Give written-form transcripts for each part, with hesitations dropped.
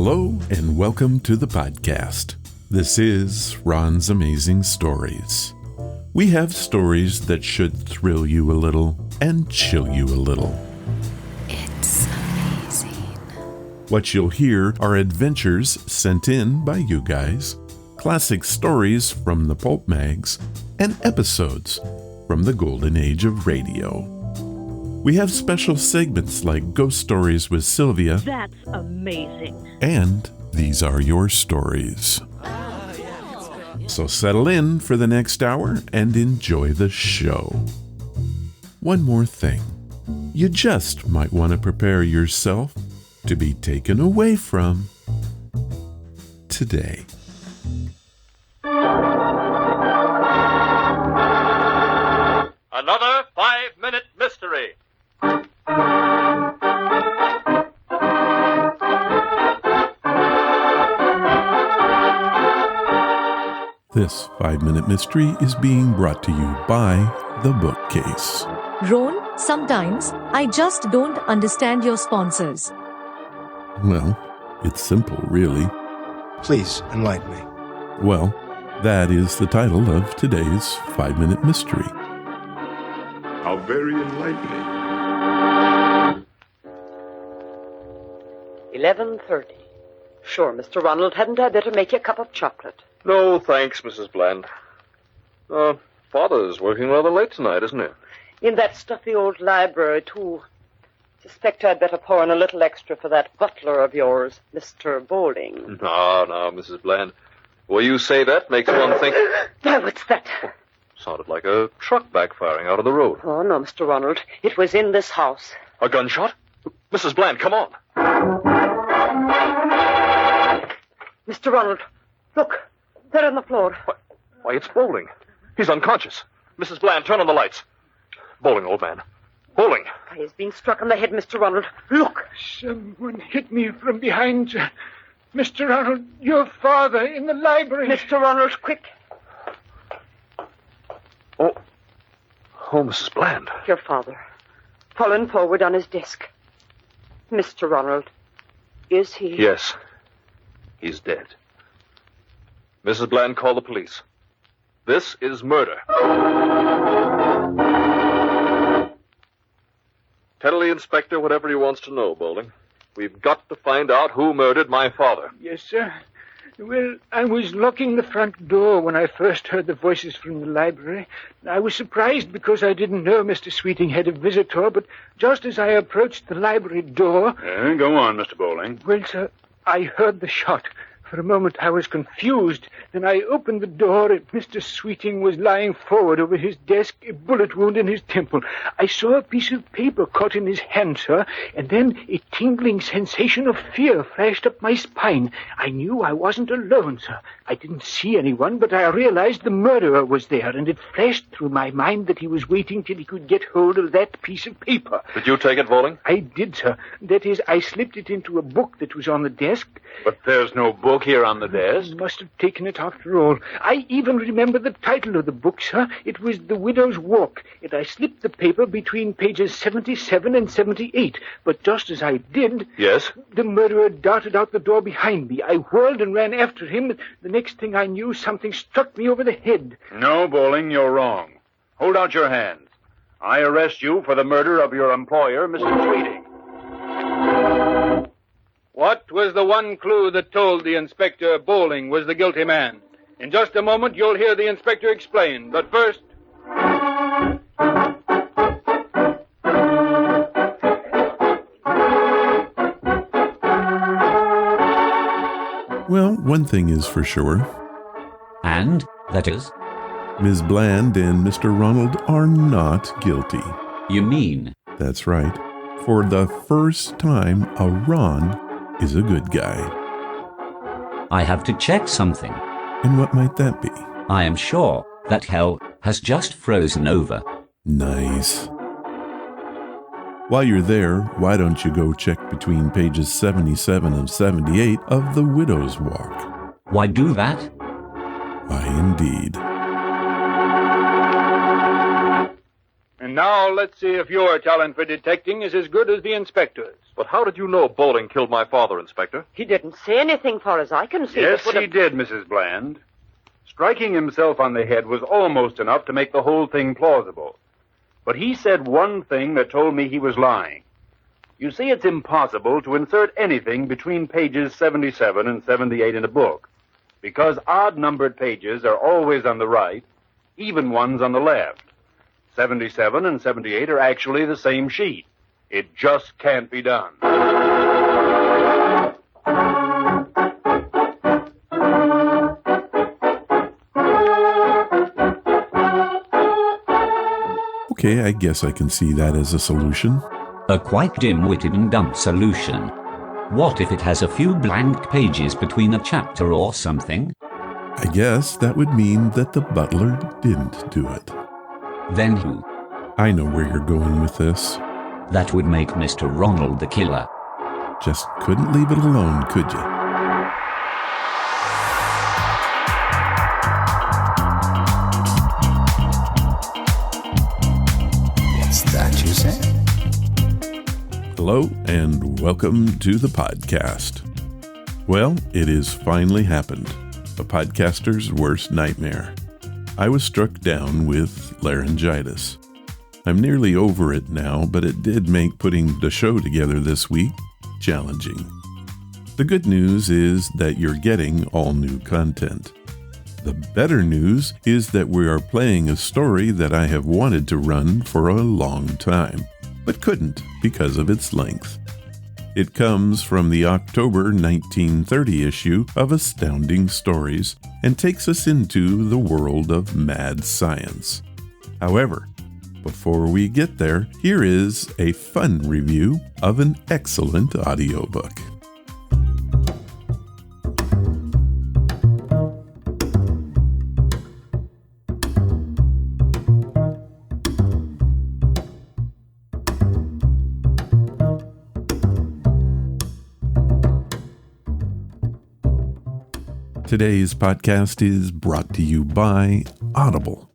Hello and welcome to the podcast. This is Ron's Amazing Stories. We have stories that should thrill you a little and chill you a little. It's amazing. What you'll hear are adventures sent in by you guys, classic stories from the pulp mags, and episodes from the golden age of radio. We have special segments like Ghost Stories with Sylvia. That's amazing. And These Are Your Stories. So settle in for the next hour and enjoy the show. One more thing. You just might want to prepare yourself to be taken away from today. Another 5-minute mystery. This 5-minute mystery is being brought to you by The Bookcase. Ron, sometimes I just don't understand your sponsors. Well, it's simple, really. Please, enlighten me. Well, that is the title of today's 5-minute mystery. How very enlightening. 11:30. Sure, Mr. Ronald, hadn't I better make you a cup of chocolate? No, thanks, Mrs. Bland. Father's working rather late tonight, isn't he? In that stuffy old library, too. Suspect I'd better pour in a little extra for that butler of yours, Mr. Bowling. No, Mrs. Bland. Well, you say that makes one think... Why, what's that? Sounded like a truck backfiring out of the road. Oh, no, Mr. Ronald. It was in this house. A gunshot? Mrs. Bland, come on. Mr. Ronald, look. They're on the floor. Why, it's Bowling. He's unconscious. Mrs. Bland, turn on the lights. Bowling, old man. Bowling. Why, he's being struck on the head, Mr. Ronald. Look. Someone hit me from behind, sir. Mr. Ronald, your father in the library. Mr. Ronald, quick. Oh, Mrs. Bland. Your father. Fallen forward on his desk. Mr. Ronald, is he... Yes. He's dead. Mrs. Bland, call the police. This is murder. Tell the inspector whatever he wants to know, Bowling. We've got to find out who murdered my father. Yes, sir. Well, I was locking the front door when I first heard the voices from the library. I was surprised because I didn't know Mr. Sweeting had a visitor, but just as I approached the library door... Go on, Mr. Bowling. Well, sir, I heard the shot. For a moment I was confused. Then I opened the door and Mr. Sweeting was lying forward over his desk, a bullet wound in his temple. I saw a piece of paper caught in his hand, sir, and then a tingling sensation of fear flashed up my spine. I knew I wasn't alone, sir. I didn't see anyone, but I realized the murderer was there, and it flashed through my mind that he was waiting till he could get hold of that piece of paper. Did you take it, Bowling? I did, sir. That is, I slipped it into a book that was on the desk. But there's no book here on the desk. I must have taken it after all. I even remember the title of the book, sir. It was The Widow's Walk, and I slipped the paper between pages 77 and 78. But just as I did... Yes? The murderer darted out the door behind me. I whirled and ran after him. The next thing I knew, something struck me over the head. No, Bowling, you're wrong. Hold out your hands. I arrest you for the murder of your employer, Mr. Sweeting. What was the one clue that told the Inspector Bowling was the guilty man? In just a moment, you'll hear the inspector explain. But first... Well, one thing is for sure. And that is? Ms. Bland and Mr. Ronald are not guilty. You mean? That's right. For the first time, a Ron is a good guy. I have to check something. And what might that be? I am sure that hell has just frozen over. Nice. While you're there, why don't you go check between pages 77 and 78 of The Widow's Walk? Why do that? Why, indeed. And Now let's see if your talent for detecting is as good as the inspector's. But how did you know Bowling killed my father, Inspector? He didn't say anything far as I can see. Yes, that would he did, Mrs. Bland. Striking himself on the head was almost enough to make the whole thing plausible. But he said one thing that told me he was lying. You see, it's impossible to insert anything between pages 77 and 78 in a book, because odd-numbered pages are always on the right, even ones on the left. 77 and 78 are actually the same sheet. It just can't be done. Okay, I guess I can see that as a solution. A quite dim-witted and dumb solution. What if it has a few blank pages between a chapter or something? I guess that would mean that the butler didn't do it. Then who? I know where you're going with this. That would make Mr. Ronald the killer. Just couldn't leave it alone, could you? It's that you say? Hello, and welcome to the podcast. Well, it has finally happened. A podcaster's worst nightmare. I was struck down with laryngitis. I'm nearly over it now, but it did make putting the show together this week challenging. The good news is that you're getting all new content. The better news is that we are playing a story that I have wanted to run for a long time, but couldn't because of its length. It comes from the October 1930 issue of Astounding Stories and takes us into the world of mad science. However, before we get there, here is a fun review of an excellent audiobook. Today's podcast is brought to you by Audible.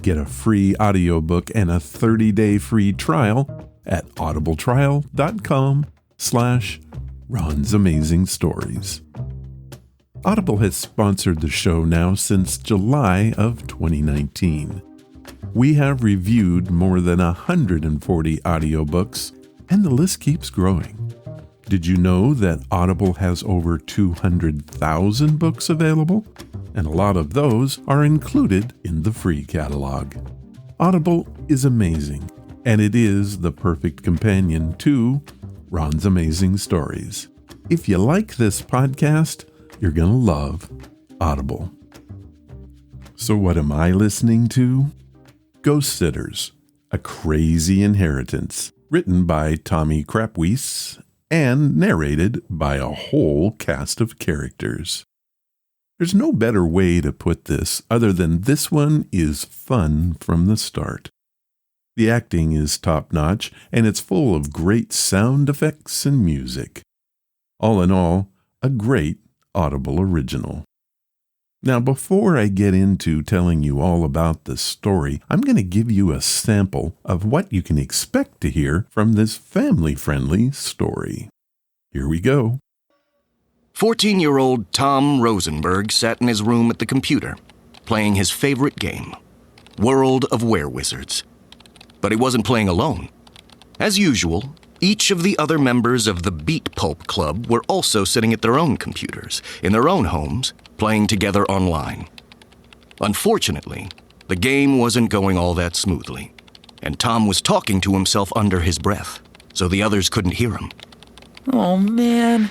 Get a free audiobook and a 30-day free trial at audibletrial.com/Ron's Amazing Stories. Audible has sponsored the show now since July of 2019. We have reviewed more than 140 audiobooks, and the list keeps growing. Did you know that Audible has over 200,000 books available? And a lot of those are included in the free catalog. Audible is amazing, and it is the perfect companion to Ron's Amazing Stories. If you like this podcast, you're going to love Audible. So what am I listening to? Ghost Sitters, A Crazy Inheritance, written by Tommy Krapwies and narrated by a whole cast of characters. There's no better way to put this other than this one is fun from the start. The acting is top-notch, and it's full of great sound effects and music. All in all, a great Audible original. Now, before I get into telling you all about the story, I'm going to give you a sample of what you can expect to hear from this family-friendly story. Here we go. 14-year-old Tom Rosenberg sat in his room at the computer, playing his favorite game, World of Werewizards. But he wasn't playing alone. As usual, each of the other members of the Beat Pulp Club were also sitting at their own computers, in their own homes, playing together online. Unfortunately, the game wasn't going all that smoothly, and Tom was talking to himself under his breath, so the others couldn't hear him. Oh, man.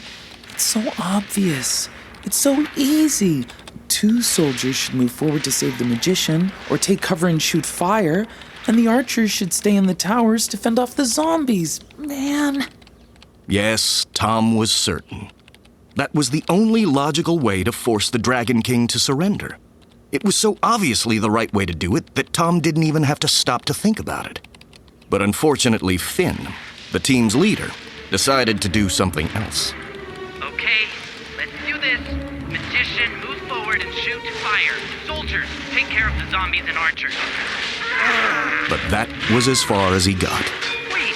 It's so obvious. It's so easy. 2 soldiers should move forward to save the magician, or take cover and shoot fire, and the archers should stay in the towers to fend off the zombies. Man. Yes, Tom was certain. That was the only logical way to force the Dragon King to surrender. It was so obviously the right way to do it that Tom didn't even have to stop to think about it. But unfortunately, Finn, the team's leader, decided to do something else. Okay, let's do this. Magician, move forward and shoot fire. Soldiers, take care of the zombies and archers. But that was as far as he got. Wait,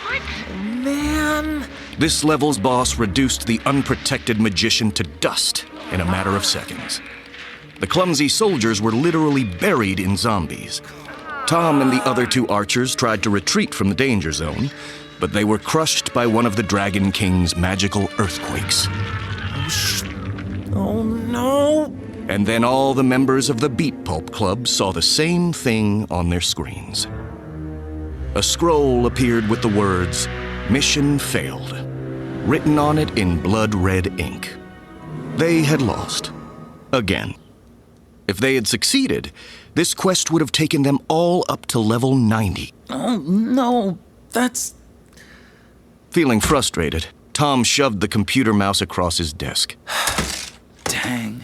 what? Man. This level's boss reduced the unprotected magician to dust in a matter of seconds. The clumsy soldiers were literally buried in zombies. Tom and the other two archers tried to retreat from the danger zone, but they were crushed by one of the Dragon King's magical earthquakes. Oh, no. And then all the members of the Beat Pulp Club saw the same thing on their screens. A scroll appeared with the words, "Mission failed," written on it in blood-red ink. They had lost. Again. If they had succeeded, this quest would have taken them all up to level 90. Oh, no. That's... Feeling frustrated, Tom shoved the computer mouse across his desk. Dang.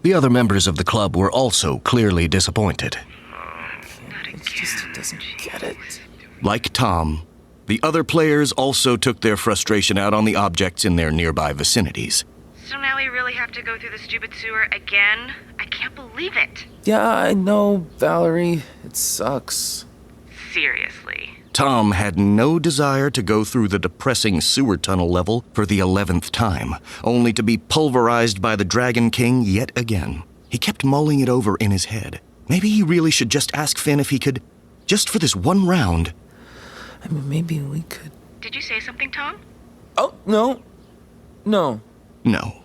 The other members of the club were also clearly disappointed. It's just he doesn't get it. Like Tom, the other players also took their frustration out on the objects in their nearby vicinities. So now we really have to go through the stupid sewer again? I can't believe it. Yeah, I know, Valerie. It sucks. Seriously. Tom had no desire to go through the depressing sewer tunnel level for the 11th time, only to be pulverized by the Dragon King yet again. He kept mulling it over in his head. Maybe he really should just ask Finn if he could, just for this one round. I mean, maybe we could... Did you say something, Tom? Oh, no. No. No.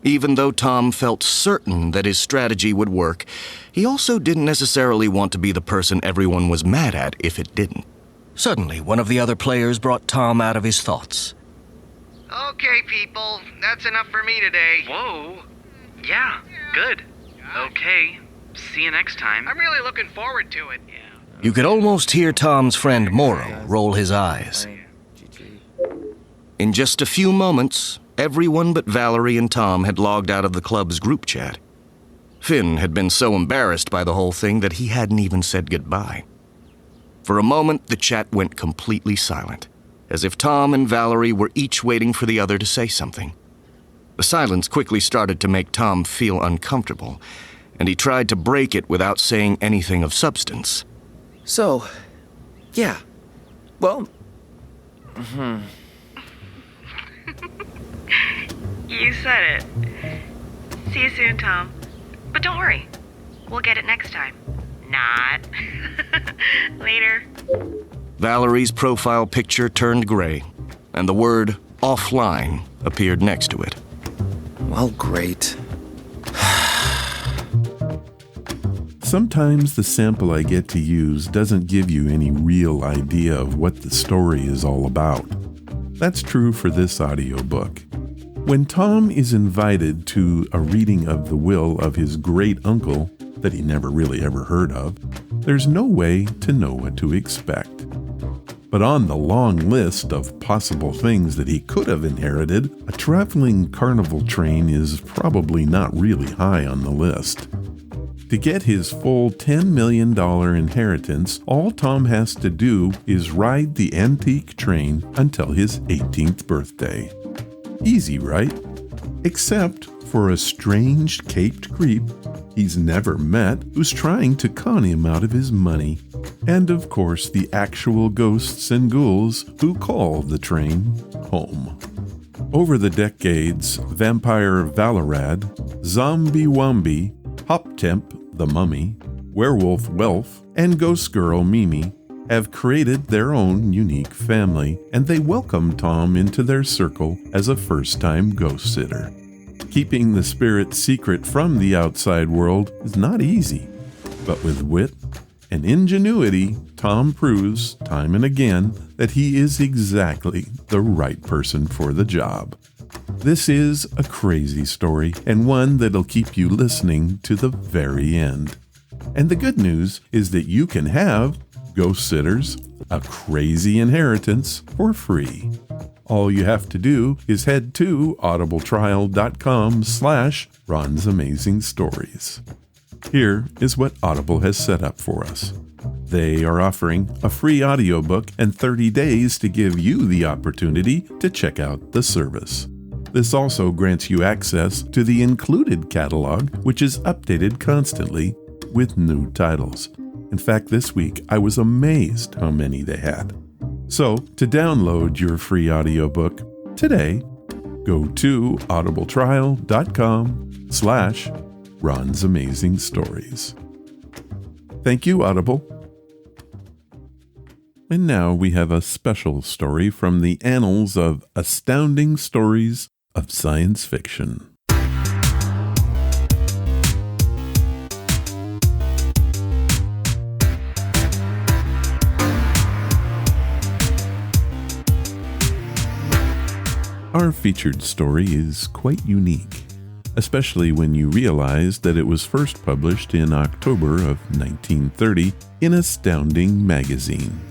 Even though Tom felt certain that his strategy would work, he also didn't necessarily want to be the person everyone was mad at if it didn't. Suddenly, one of the other players brought Tom out of his thoughts. Okay, people, that's enough for me today. Whoa. Yeah, good. Okay. See you next time. I'm really looking forward to it. You could almost hear Tom's friend Morrow roll his eyes. In just a few moments, everyone but Valerie and Tom had logged out of the club's group chat. Finn had been so embarrassed by the whole thing that he hadn't even said goodbye. For a moment, the chat went completely silent, as if Tom and Valerie were each waiting for the other to say something. The silence quickly started to make Tom feel uncomfortable, and he tried to break it without saying anything of substance. So, yeah. Well, You said it. See you soon, Tom. But don't worry. We'll get it next time. Not. Later. Valerie's profile picture turned gray, and the word offline appeared next to it. Well, great. Sometimes the sample I get to use doesn't give you any real idea of what the story is all about. That's true for this audiobook. When Tom is invited to a reading of the will of his great-uncle that he never really ever heard of, there's no way to know what to expect. But on the long list of possible things that he could have inherited, a traveling carnival train is probably not really high on the list. To get his full $10 million inheritance, all Tom has to do is ride the antique train until his 18th birthday. Easy, right? Except for a strange caped creep he's never met who's trying to con him out of his money. And of course, the actual ghosts and ghouls who call the train home. Over the decades, Vampire Valorad, Zombie Wombi, Hop Temp the Mummy, Werewolf Welf, and Ghost Girl Mimi have created their own unique family, and they welcome Tom into their circle as a first-time ghost sitter. Keeping the spirit secret from the outside world is not easy, but with wit and ingenuity, Tom proves time and again that he is exactly the right person for the job. This is a crazy story, and one that'll keep you listening to the very end. And the good news is that you can have Ghost Sitters, a crazy inheritance, for free. All you have to do is head to audibletrial.com/Ron's Amazing Stories. Here is what Audible has set up for us. They are offering a free audiobook and 30 days to give you the opportunity to check out the service. This also grants you access to the included catalog, which is updated constantly with new titles. In fact, this week I was amazed how many they had. So, to download your free audiobook today, go to audibletrial.com/Ron's Amazing Stories. Thank you, Audible. And now we have a special story from the annals of Astounding Stories of Science Fiction. Our featured story is quite unique, especially when you realize that it was first published in October of 1930 in Astounding Magazine.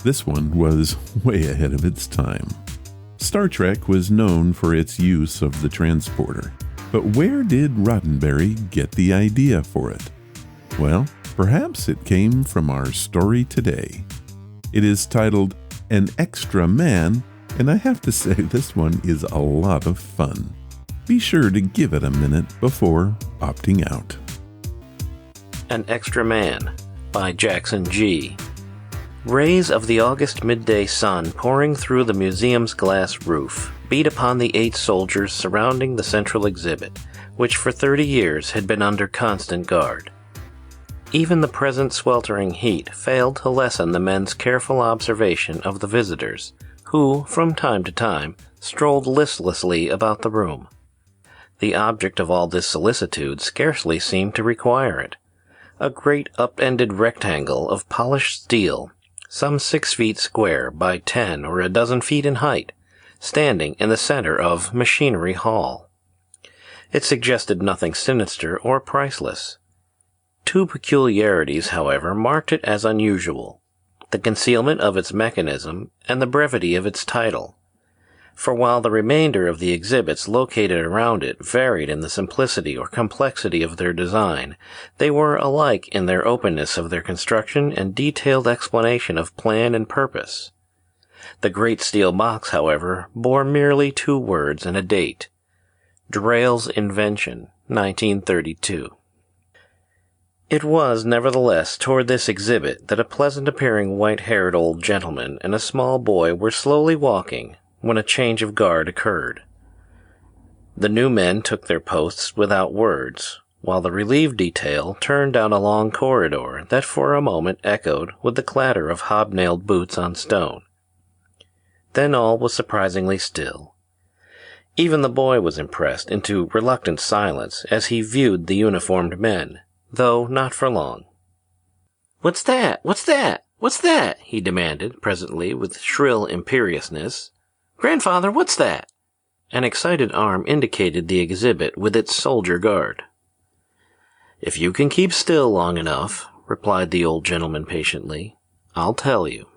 This one was way ahead of its time. Star Trek was known for its use of the transporter, but where did Rodenbary get the idea for it? Well, perhaps it came from our story today. It is titled An Extra Man, and I have to say this one is a lot of fun. Be sure to give it a minute before opting out. An Extra Man by Jackson G. Rays of the August midday sun pouring through the museum's glass roof beat upon the 8 soldiers surrounding the central exhibit, which for 30 years had been under constant guard. Even the present sweltering heat failed to lessen the men's careful observation of the visitors, who, from time to time, strolled listlessly about the room. The object of all this solicitude scarcely seemed to require it. A great up-ended rectangle of polished steel, some 6 feet square by 10 or a dozen feet in height, standing in the center of Machinery Hall. It suggested nothing sinister or priceless. 2 peculiarities, however, marked it as unusual: the concealment of its mechanism and the brevity of its title. For while the remainder of the exhibits located around it varied in the simplicity or complexity of their design, they were alike in their openness of their construction and detailed explanation of plan and purpose. The great steel box, however, bore merely 2 words and a date: Drayle's Invention, 1932. It was, nevertheless, toward this exhibit that a pleasant-appearing white-haired old gentleman and a small boy were slowly walking, when a change of guard occurred. The new men took their posts without words, while the relieved detail turned down a long corridor that for a moment echoed with the clatter of hobnailed boots on stone. Then all was surprisingly still. Even the boy was impressed into reluctant silence as he viewed the uniformed men, though not for long. "What's that? What's that? What's that?" he demanded presently with shrill imperiousness. "Grandfather, what's that?" An excited arm indicated the exhibit with its soldier guard. "If you can keep still long enough," replied the old gentleman patiently, "I'll tell you."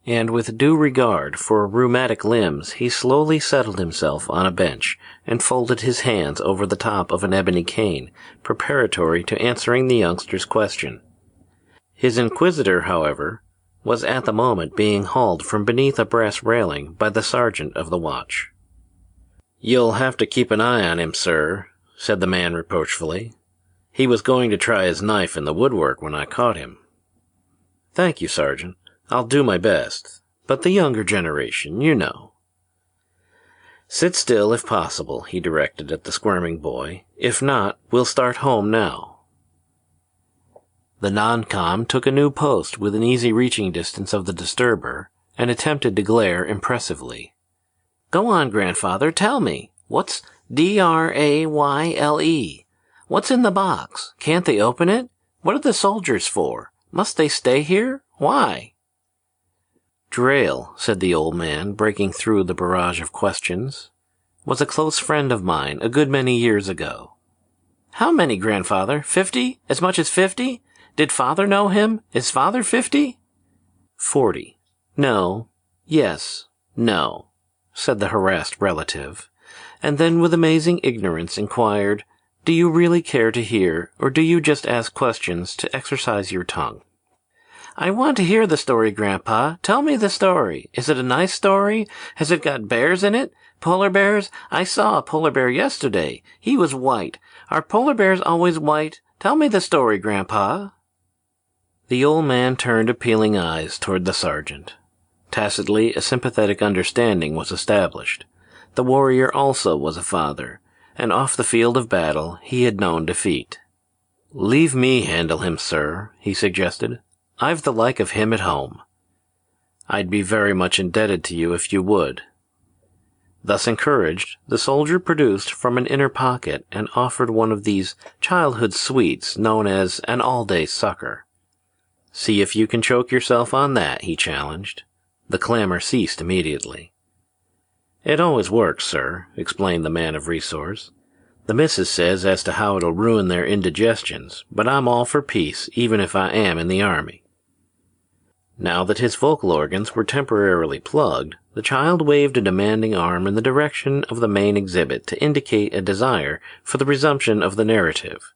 And with due regard for rheumatic limbs, he slowly settled himself on a bench and folded his hands over the top of an ebony cane, preparatory to answering the youngster's question. His inquisitor, however, was at the moment being hauled from beneath a brass railing by the sergeant of the watch. "You'll have to keep an eye on him, sir," said the man reproachfully. "He was going to try his knife in the woodwork when I caught him." "Thank you, Sergeant. I'll do my best. But the younger generation, you know." "Sit still if possible," he directed at the squirming boy. "If not, we'll start home now." The non-com took a new post within easy reaching distance of the disturber and attempted to glare impressively. "Go on, grandfather, tell me. What's Drayle? What's in the box? Can't they open it? What are the soldiers for? Must they stay here? Why?" "Drayle," said the old man, breaking through the barrage of questions, "was a close friend of mine a good many years ago." "How many, grandfather? 50? As much as 50? Did father know him? Is father 50? 40. No. Yes. No," said the harassed relative, and then with amazing ignorance inquired, "Do you really care to hear, or do you just ask questions to exercise your tongue?" I want to hear the story, Grandpa. Tell me the story. Is it a nice story? Has it got bears in it? Polar bears? I saw a polar bear yesterday. He was white. Are polar bears always white? Tell me the story, Grandpa. The old man turned appealing eyes toward the sergeant. Tacitly, a sympathetic understanding was established. The warrior also was a father, and off the field of battle he had known defeat. "Leave me handle him, sir," he suggested. "I've the like of him at home." "I'd be very much indebted to you if you would." Thus encouraged, the soldier produced from an inner pocket and offered one of these childhood sweets known as an all-day sucker. "See if you can choke yourself on that," he challenged. The clamor ceased immediately. "It always works, sir," explained the man of resource. "The missus says as to how it'll ruin their indigestions, but I'm all for peace, even if I am in the army." Now that his vocal organs were temporarily plugged, the child waved a demanding arm in the direction of the main exhibit to indicate a desire for the resumption of the narrative.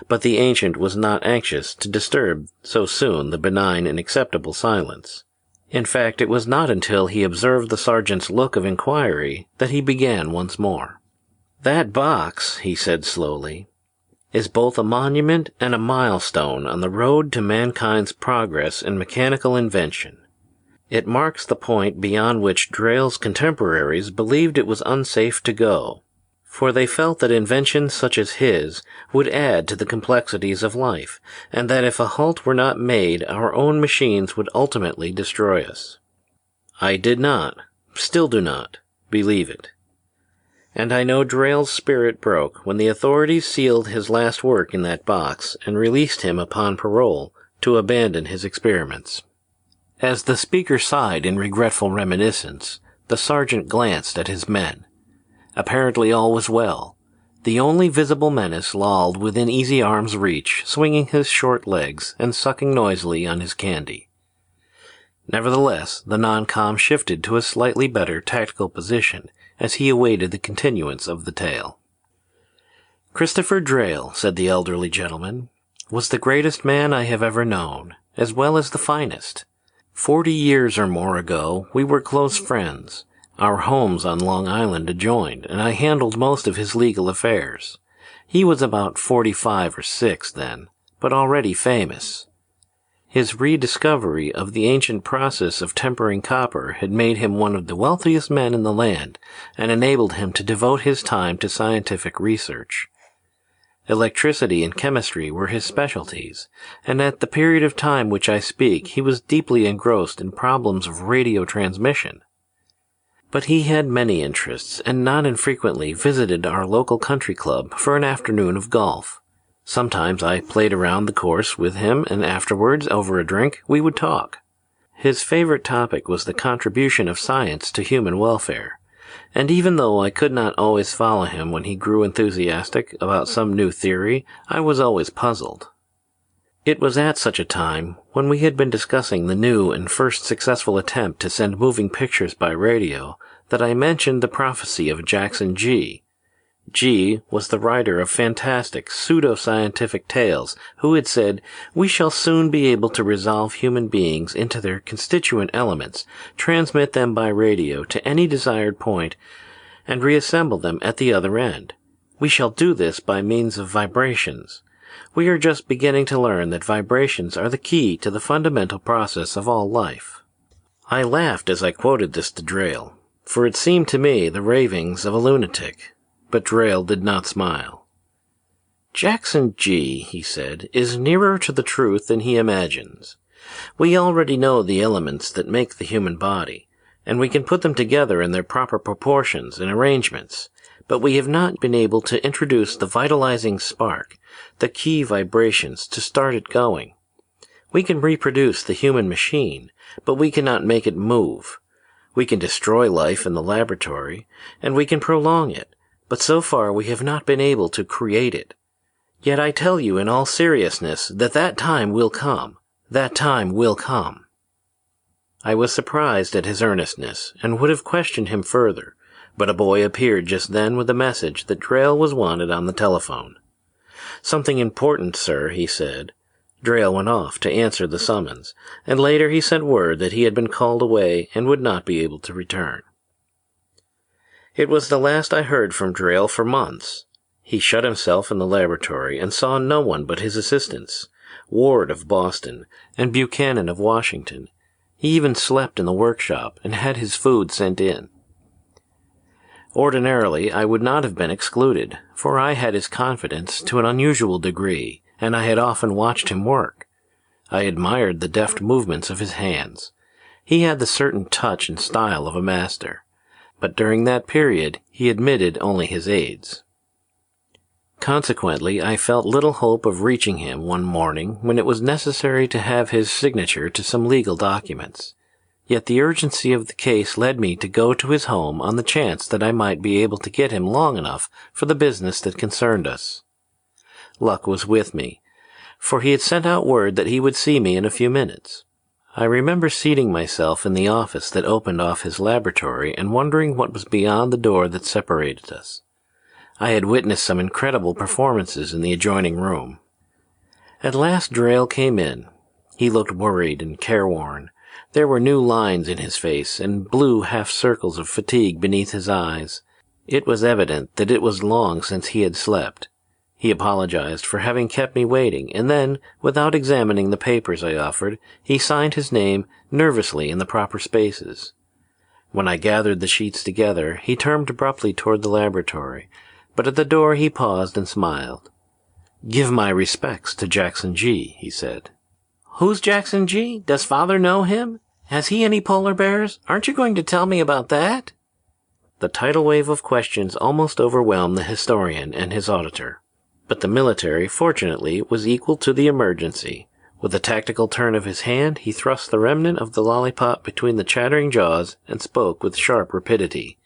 But the ancient was not anxious to disturb so soon the benign and acceptable silence. In fact, it was not until he observed the sergeant's look of inquiry that he began once more. "That box," he said slowly, "is both a monument and a milestone on the road to mankind's progress in mechanical invention. It marks the point beyond which Drayle's contemporaries believed it was unsafe to go, for they felt that inventions such as his would add to the complexities of life, and that if a halt were not made, our own machines would ultimately destroy us. I did not, still do not, believe it. And I know Drayle's spirit broke when the authorities sealed his last work in that box and released him upon parole to abandon his experiments." As the speaker sighed in regretful reminiscence, the sergeant glanced at his men. Apparently all was well. The only visible menace lolled within easy arm's reach, swinging his short legs and sucking noisily on his candy. Nevertheless, the non-com shifted to a slightly better tactical position as he awaited the continuance of the tale. "Christopher Drayle," said the elderly gentleman, "was the greatest man I have ever known, as well as the finest. 40 years or more ago, we were close friends. Our homes on Long Island adjoined, and I handled most of his legal affairs. He was about 45 or 6 then, but already famous. His rediscovery of the ancient process of tempering copper had made him one of the wealthiest men in the land and enabled him to devote his time to scientific research. Electricity and chemistry were his specialties, and at the period of time which I speak he was deeply engrossed in problems of radio transmission. But he had many interests, and not infrequently visited our local country club for an afternoon of golf. Sometimes I played around the course with him, and afterwards, over a drink, we would talk. His favorite topic was the contribution of science to human welfare, and even though I could not always follow him when he grew enthusiastic about some new theory, I was always puzzled. It was at such a time, when we had been discussing the new and first successful attempt to send moving pictures by radio, that I mentioned the prophecy of Jackson G. G was the writer of fantastic, pseudo-scientific tales who had said, "We shall soon be able to resolve human beings into their constituent elements, transmit them by radio to any desired point, and reassemble them at the other end. We shall do this by means of vibrations. We are just beginning to learn that vibrations are the key to the fundamental process of all life." I laughed as I quoted this to Drayle, for it seemed to me the ravings of a lunatic, but Drayle did not smile. "Jackson G," he said, "is nearer to the truth than he imagines. We already know the elements that make the human body, and we can put them together in their proper proportions and arrangements, but we have not been able to introduce the vitalizing spark, the key vibrations to start it going. We can reproduce the human machine, but we cannot make it move. We can destroy life in the laboratory, and we can prolong it, but so far we have not been able to create it. Yet I tell you in all seriousness that time will come. That time will come." I was surprised at his earnestness, and would have questioned him further, but a boy appeared just then with a message that Drayle was wanted on the telephone. "Something important, sir," he said. Drayle went off to answer the summons, and later he sent word that he had been called away and would not be able to return. It was the last I heard from Drayle for months. He shut himself in the laboratory and saw no one but his assistants, Ward of Boston and Buchanan of Washington. He even slept in the workshop and had his food sent in. Ordinarily, I would not have been excluded, for I had his confidence to an unusual degree, and I had often watched him work. I admired the deft movements of his hands. He had the certain touch and style of a master, but during that period he admitted only his aides. Consequently, I felt little hope of reaching him one morning when it was necessary to have his signature to some legal documents. Yet the urgency of the case led me to go to his home on the chance that I might be able to get him long enough for the business that concerned us. Luck was with me, for he had sent out word that he would see me in a few minutes. I remember seating myself in the office that opened off his laboratory and wondering what was beyond the door that separated us. I had witnessed some incredible performances in the adjoining room. At last Drayle came in. He looked worried and careworn. There were new lines in his face and blue half-circles of fatigue beneath his eyes. It was evident that it was long since he had slept. He apologized for having kept me waiting, and then, without examining the papers I offered, he signed his name nervously in the proper spaces. When I gathered the sheets together, he turned abruptly toward the laboratory, but at the door he paused and smiled. "Give my respects to Jackson G," he said. "Who's Jackson G? Does Father know him? Has he any polar bears? Aren't you going to tell me about that?" The tidal wave of questions almost overwhelmed the historian and his auditor. But the military, fortunately, was equal to the emergency. With a tactical turn of his hand, he thrust the remnant of the lollipop between the chattering jaws and spoke with sharp rapidity.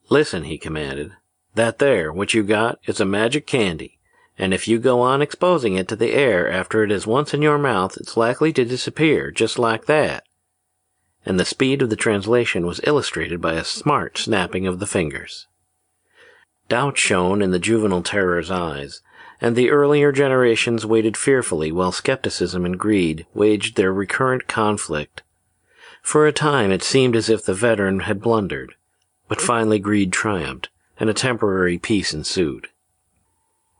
"Listen," he commanded. "That there, what you got, is a magic candy, and if you go on exposing it to the air after it is once in your mouth, it's likely to disappear just like that." And the speed of the translation was illustrated by a smart snapping of the fingers. Doubt shone in the juvenile terror's eyes, and the earlier generations waited fearfully while skepticism and greed waged their recurrent conflict. For a time it seemed as if the veteran had blundered, but finally greed triumphed, and a temporary peace ensued.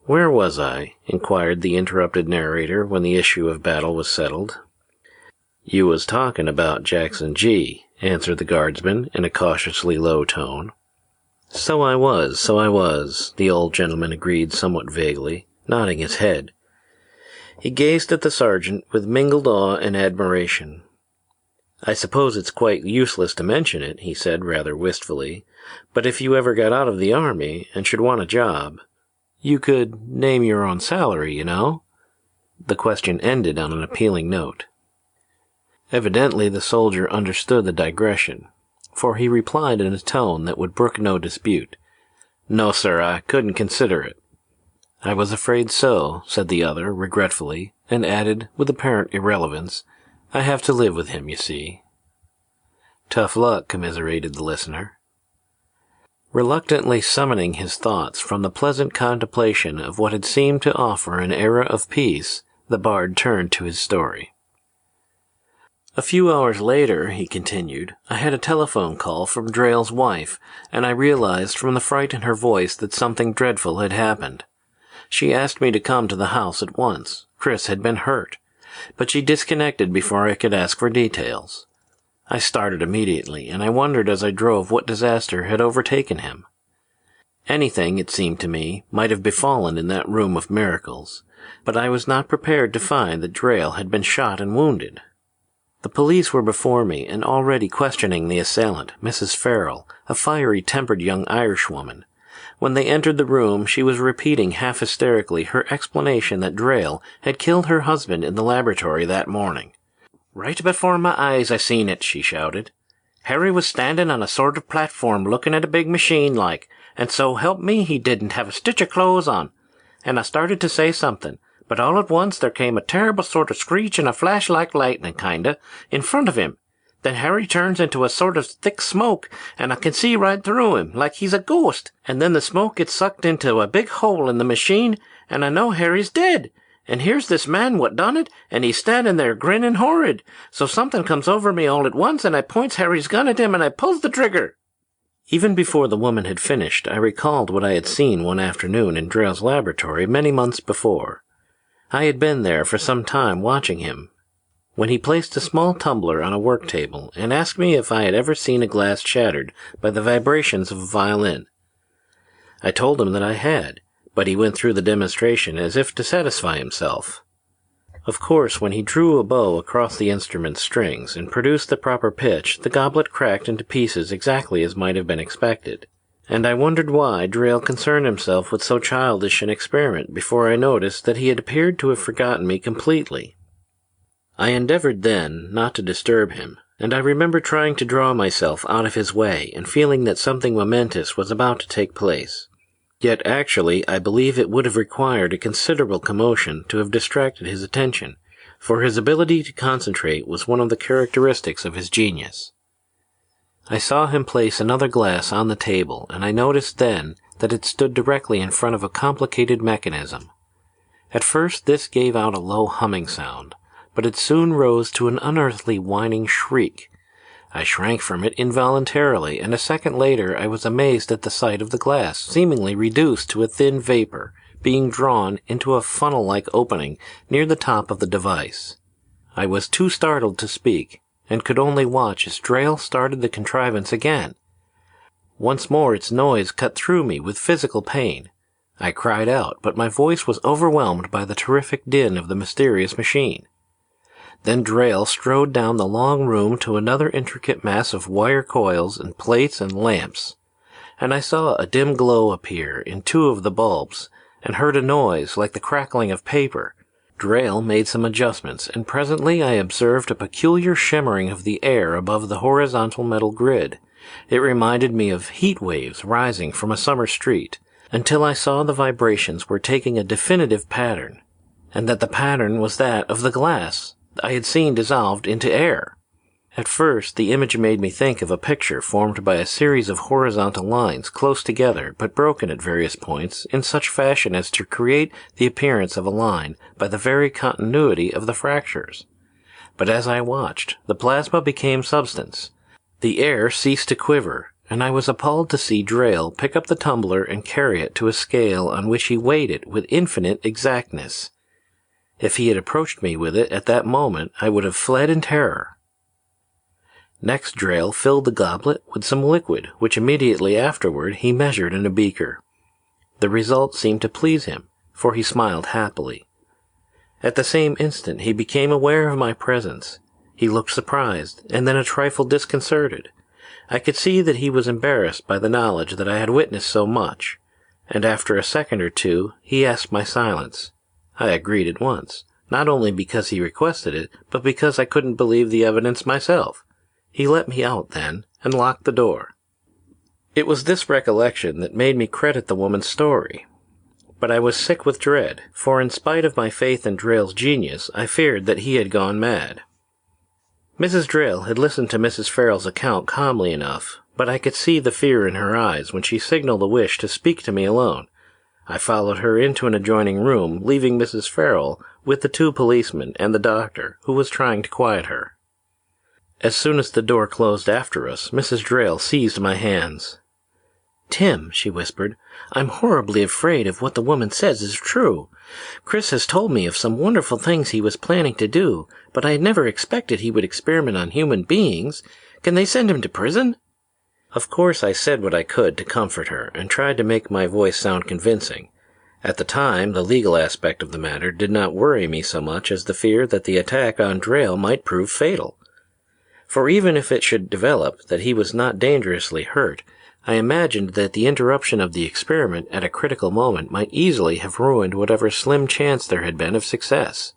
"Where was I?" inquired the interrupted narrator when the issue of battle was settled. "You was talking about Jackson G," answered the guardsman in a cautiously low tone. So I was, the old gentleman agreed somewhat vaguely, nodding his head. He gazed at the sergeant with mingled awe and admiration. "I suppose it's quite useless to mention it," he said rather wistfully, "but if you ever got out of the army and should want a job, you could name your own salary, you know." The question ended on an appealing note. Evidently the soldier understood the digression, for he replied in a tone that would brook no dispute. "No, sir, I couldn't consider it." "I was afraid so," said the other regretfully, and added, with apparent irrelevance, "I have to live with him, you see." "Tough luck," commiserated the listener. Reluctantly summoning his thoughts from the pleasant contemplation of what had seemed to offer an era of peace, the bard turned to his story. "A few hours later," he continued, "I had a telephone call from Drayle's wife, and I realized from the fright in her voice that something dreadful had happened. She asked me to come to the house at once. Chris had been hurt, but she disconnected before I could ask for details. I started immediately, and I wondered as I drove what disaster had overtaken him. Anything, it seemed to me, might have befallen in that room of miracles, but I was not prepared to find that Drayle had been shot and wounded. The police were before me and already questioning the assailant, Mrs. Farrell, a fiery-tempered young Irishwoman. When they entered the room, she was repeating half hysterically her explanation that Drayle had killed her husband in the laboratory that morning. "Right before my eyes I seen it," she shouted. "Harry was standing on a sort of platform looking at a big machine like, and so help me he didn't have a stitch of clothes on. And I started to say something, but all at once there came a terrible sort of screech and a flash like lightning, kinda, in front of him. Then Harry turns into a sort of thick smoke, and I can see right through him, like he's a ghost. And then the smoke gets sucked into a big hole in the machine, and I know Harry's dead. And here's this man what done it, and he's standing there grinning horrid. So something comes over me all at once, and I points Harry's gun at him, and I pulls the trigger." Even before the woman had finished, I recalled what I had seen one afternoon in Drayle's laboratory many months before. I had been there for some time watching him, when he placed a small tumbler on a work table and asked me if I had ever seen a glass shattered by the vibrations of a violin. I told him that I had, but he went through the demonstration as if to satisfy himself. Of course, when he drew a bow across the instrument's strings and produced the proper pitch, the goblet cracked into pieces exactly as might have been expected. And I wondered why Drayle concerned himself with so childish an experiment before I noticed that he had appeared to have forgotten me completely. I endeavored then not to disturb him, and I remember trying to draw myself out of his way and feeling that something momentous was about to take place. Yet actually I believe it would have required a considerable commotion to have distracted his attention, for his ability to concentrate was one of the characteristics of his genius. I saw him place another glass on the table, and I noticed then that it stood directly in front of a complicated mechanism. At first this gave out a low humming sound, but it soon rose to an unearthly whining shriek. I shrank from it involuntarily, and a second later I was amazed at the sight of the glass, seemingly reduced to a thin vapor, being drawn into a funnel-like opening near the top of the device. I was too startled to speak, and could only watch as Drayle started the contrivance again. Once more its noise cut through me with physical pain. I cried out, but my voice was overwhelmed by the terrific din of the mysterious machine. Then Drayle strode down the long room to another intricate mass of wire coils and plates and lamps, and I saw a dim glow appear in two of the bulbs, and heard a noise like the crackling of paper. Drayle made some adjustments, and presently I observed a peculiar shimmering of the air above the horizontal metal grid. It reminded me of heat waves rising from a summer street, until I saw the vibrations were taking a definitive pattern, and that the pattern was that of the glass I had seen dissolved into air. At first, the image made me think of a picture formed by a series of horizontal lines close together but broken at various points in such fashion as to create the appearance of a line by the very continuity of the fractures. But as I watched, the plasma became substance. The air ceased to quiver, and I was appalled to see Drayle pick up the tumbler and carry it to a scale on which he weighed it with infinite exactness. If he had approached me with it at that moment, I would have fled in terror. Next, Drayle filled the goblet with some liquid, which immediately afterward he measured in a beaker. The result seemed to please him, for he smiled happily. At the same instant he became aware of my presence. He looked surprised, and then a trifle disconcerted. I could see that he was embarrassed by the knowledge that I had witnessed so much, and after a second or two he asked my silence. I agreed at once, not only because he requested it, but because I couldn't believe the evidence myself. He let me out then, and locked the door. It was this recollection that made me credit the woman's story. But I was sick with dread, for in spite of my faith in Drayle's genius, I feared that he had gone mad. Mrs. Drayle had listened to Mrs. Farrell's account calmly enough, but I could see the fear in her eyes when she signaled a wish to speak to me alone. I followed her into an adjoining room, leaving Mrs. Farrell with the two policemen and the doctor, who was trying to quiet her. As soon as the door closed after us, Mrs. Drayle seized my hands. "Tim," she whispered, "I'm horribly afraid if what the woman says is true. Chris has told me of some wonderful things he was planning to do, but I had never expected he would experiment on human beings. Can they send him to prison?" Of course I said what I could to comfort her, and tried to make my voice sound convincing. At the time, the legal aspect of the matter did not worry me so much as the fear that the attack on Drayle might prove fatal. For even if it should develop that he was not dangerously hurt, I imagined that the interruption of the experiment at a critical moment might easily have ruined whatever slim chance there had been of success.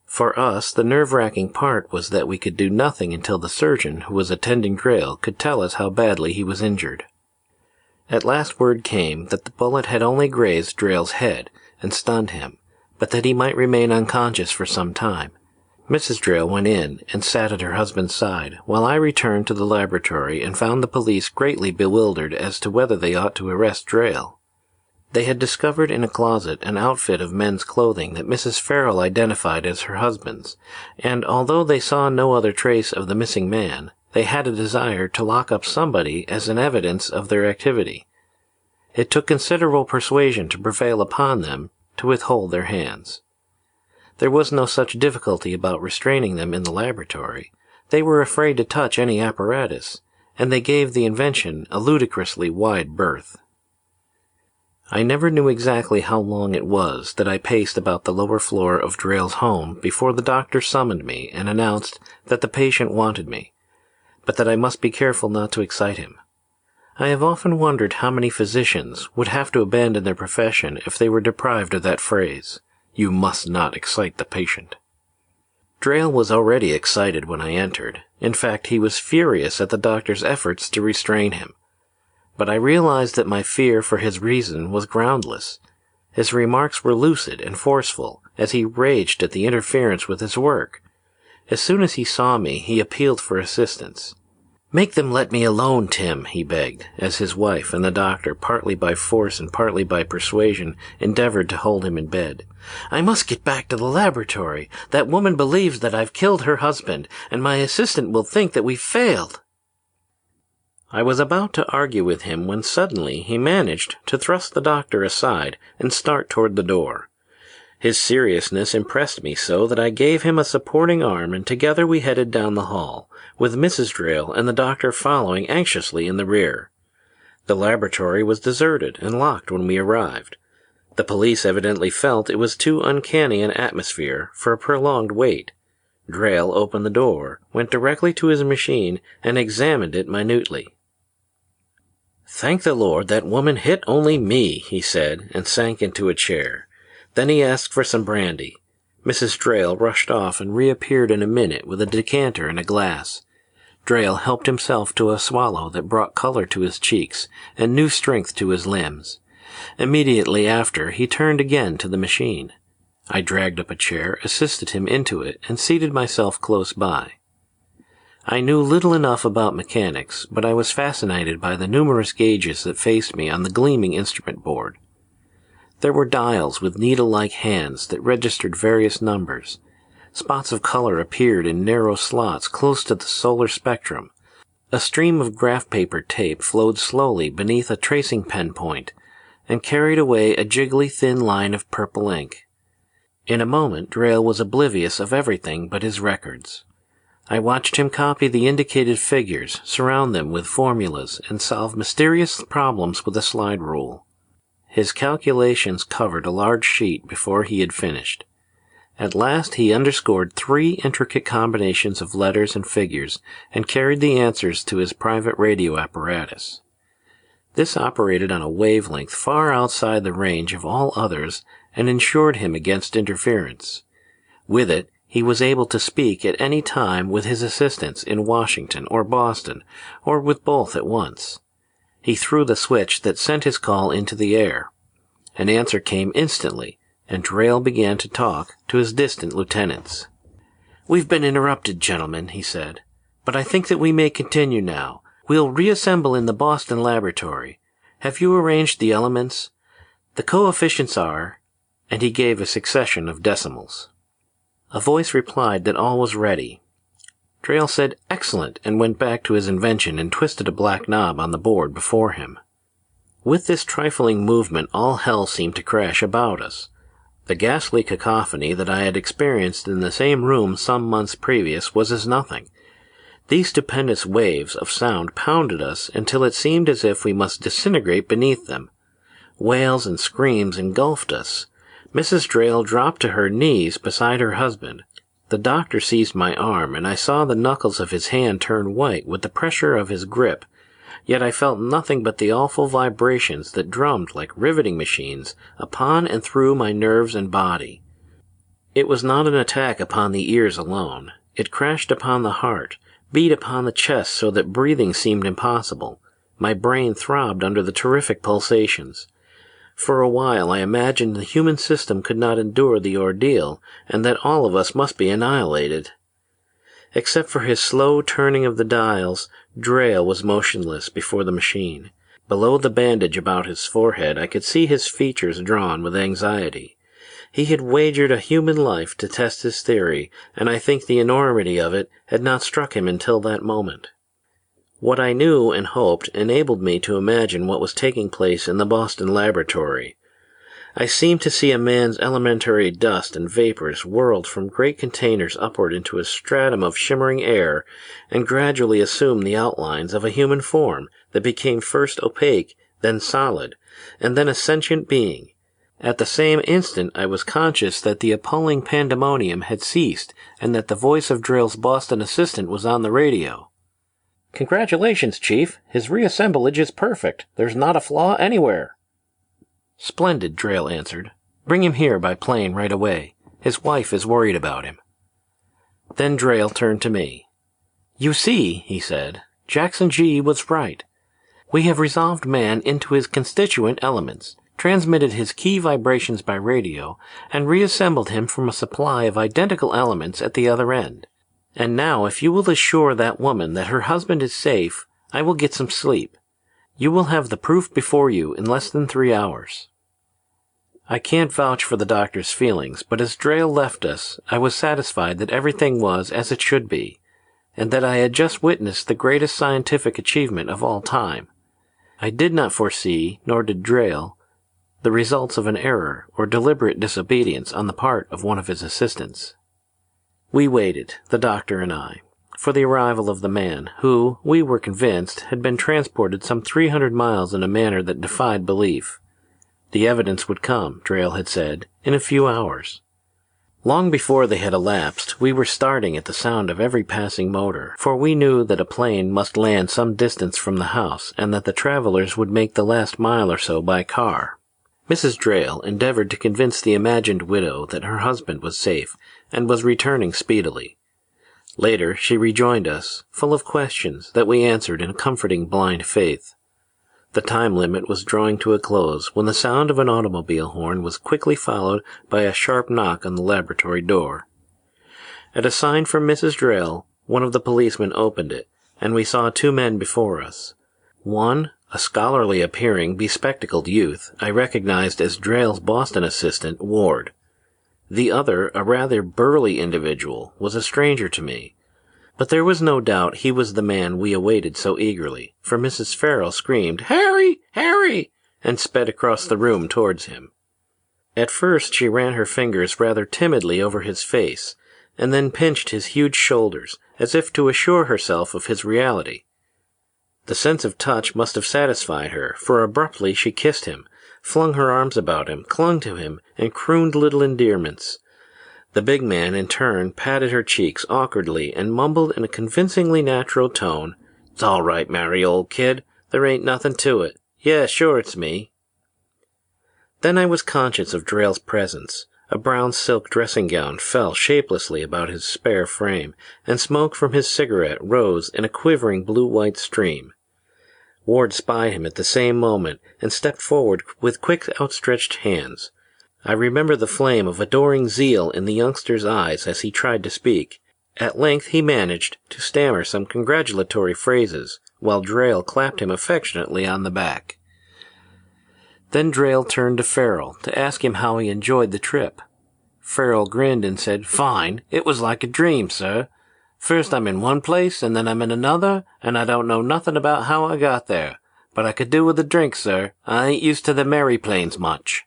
For us, the nerve-wracking part was that we could do nothing until the surgeon who was attending Drayle could tell us how badly he was injured. At last word came that the bullet had only grazed Drayle's head and stunned him, but that he might remain unconscious for some time. Mrs. Drayle went in and sat at her husband's side, while I returned to the laboratory and found the police greatly bewildered as to whether they ought to arrest Drayle. They had discovered in a closet an outfit of men's clothing that Mrs. Farrell identified as her husband's, and although they saw no other trace of the missing man, they had a desire to lock up somebody as an evidence of their activity. It took considerable persuasion to prevail upon them to withhold their hands. There was no such difficulty about restraining them in the laboratory. They were afraid to touch any apparatus, and they gave the invention a ludicrously wide berth. I never knew exactly how long it was that I paced about the lower floor of Drayle's home before the doctor summoned me and announced that the patient wanted me, but that I must be careful not to excite him. I have often wondered how many physicians would have to abandon their profession if they were deprived of that phrase, "You must not excite the patient." Drayle was already excited when I entered. In fact, he was furious at the doctor's efforts to restrain him. But I realized that my fear for his reason was groundless. His remarks were lucid and forceful as he raged at the interference with his work. As soon as he saw me, he appealed for assistance. "Make them let me alone, Tim," he begged, as his wife and the doctor, partly by force and partly by persuasion, endeavored to hold him in bed. "I must get back to the laboratory. That woman believes that I've killed her husband, and my assistant will think that we've failed." I was about to argue with him when suddenly he managed to thrust the doctor aside and start toward the door. His seriousness impressed me so that I gave him a supporting arm, and together we headed down the hall, with Mrs. Drayle and the doctor following anxiously in the rear. The laboratory was deserted and locked when we arrived. The police evidently felt it was too uncanny an atmosphere for a prolonged wait. Drayle opened the door, went directly to his machine, and examined it minutely. "Thank the Lord that woman hit only me," he said, and sank into a chair. Then he asked for some brandy. Mrs. Drayle rushed off and reappeared in a minute with a decanter and a glass. Drayle helped himself to a swallow that brought color to his cheeks and new strength to his limbs. Immediately after, he turned again to the machine. I dragged up a chair, assisted him into it, and seated myself close by. I knew little enough about mechanics, but I was fascinated by the numerous gauges that faced me on the gleaming instrument board. There were dials with needle-like hands that registered various numbers. Spots of color appeared in narrow slots close to the solar spectrum. A stream of graph paper tape flowed slowly beneath a tracing pen point and carried away a jiggly thin line of purple ink. In a moment, Drayle was oblivious of everything but his records. I watched him copy the indicated figures, surround them with formulas, and solve mysterious problems with a slide rule. His calculations covered a large sheet before he had finished. At last he underscored 3 intricate combinations of letters and figures and carried the answers to his private radio apparatus. This operated on a wavelength far outside the range of all others and insured him against interference. With it, he was able to speak at any time with his assistants in Washington or Boston, or with both at once. He threw the switch that sent his call into the air. An answer came instantly, and Drayle began to talk to his distant lieutenants. "We've been interrupted, gentlemen," he said, "but I think that we may continue now. We'll reassemble in the Boston laboratory. Have you arranged the elements? The coefficients are—" and he gave a succession of decimals. A voice replied that all was ready. Drayle said "excellent" and went back to his invention and twisted a black knob on the board before him. With this trifling movement all hell seemed to crash about us. The ghastly cacophony that I had experienced in the same room some months previous was as nothing. These stupendous waves of sound pounded us until it seemed as if we must disintegrate beneath them. Wails and screams engulfed us. Mrs. Drayle dropped to her knees beside her husband. The doctor seized my arm, and I saw the knuckles of his hand turn white with the pressure of his grip, yet I felt nothing but the awful vibrations that drummed like riveting machines upon and through my nerves and body. It was not an attack upon the ears alone. It crashed upon the heart, beat upon the chest so that breathing seemed impossible. My brain throbbed under the terrific pulsations. For a while I imagined the human system could not endure the ordeal, and that all of us must be annihilated. Except for his slow turning of the dials, Drayle was motionless before the machine. Below the bandage about his forehead, I could see his features drawn with anxiety. He had wagered a human life to test his theory, and I think the enormity of it had not struck him until that moment. What I knew and hoped enabled me to imagine what was taking place in the Boston laboratory. I seemed to see a man's elementary dust and vapors whirled from great containers upward into a stratum of shimmering air and gradually assume the outlines of a human form that became first opaque, then solid, and then a sentient being. At the same instant I was conscious that the appalling pandemonium had ceased and that the voice of Drill's Boston assistant was on the radio. "Congratulations, Chief. His reassemblage is perfect. There's not a flaw anywhere." "Splendid," Drayle answered. "Bring him here by plane right away. His wife is worried about him." Then Drayle turned to me. "You see," he said, "Jackson G was right. We have resolved man into his constituent elements, transmitted his key vibrations by radio, and reassembled him from a supply of identical elements at the other end. And now, if you will assure that woman that her husband is safe, I will get some sleep. You will have the proof before you in less than 3 hours." I can't vouch for the doctor's feelings, but as Drayle left us, I was satisfied that everything was as it should be, and that I had just witnessed the greatest scientific achievement of all time. I did not foresee, nor did Drayle, the results of an error or deliberate disobedience on the part of one of his assistants. We waited, the doctor and I, for the arrival of the man who, we were convinced, had been transported some 300 miles in a manner that defied belief. The evidence would come, Drayle had said, in a few hours. Long before they had elapsed, we were starting at the sound of every passing motor, for we knew that a plane must land some distance from the house and that the travelers would make the last mile or so by car. Mrs. Drayle endeavored to convince the imagined widow that her husband was safe and was returning speedily. Later, she rejoined us, full of questions that we answered in comforting blind faith. The time limit was drawing to a close when the sound of an automobile horn was quickly followed by a sharp knock on the laboratory door. At a sign from Mrs. Drayle, one of the policemen opened it, and we saw 2 men before us. One, a scholarly-appearing, bespectacled youth, I recognized as Drayle's Boston assistant, Ward. The other, a rather burly individual, was a stranger to me. But there was no doubt he was the man we awaited so eagerly, for Mrs. Farrell screamed, "Harry! Harry!" and sped across the room towards him. At first she ran her fingers rather timidly over his face, and then pinched his huge shoulders, as if to assure herself of his reality. The sense of touch must have satisfied her, for abruptly she kissed him, flung her arms about him, clung to him, and crooned little endearments. The big man, in turn, patted her cheeks awkwardly and mumbled in a convincingly natural tone, "It's all right, Mary, old kid. There ain't nothing to it. Yeah, sure it's me." Then I was conscious of Drayle's presence. A brown silk dressing gown fell shapelessly about his spare frame, and smoke from his cigarette rose in a quivering blue-white stream. Ward spied him at the same moment and stepped forward with quick outstretched hands. I remember the flame of adoring zeal in the youngster's eyes as he tried to speak. At length he managed to stammer some congratulatory phrases, while Drayle clapped him affectionately on the back. Then Drayle turned to Farrell to ask him how he enjoyed the trip. Farrell grinned and said, "Fine. It was like a dream, sir. First I'm in one place, and then I'm in another, and I don't know nothing about how I got there. But I could do with a drink, sir. I ain't used to the merry planes much."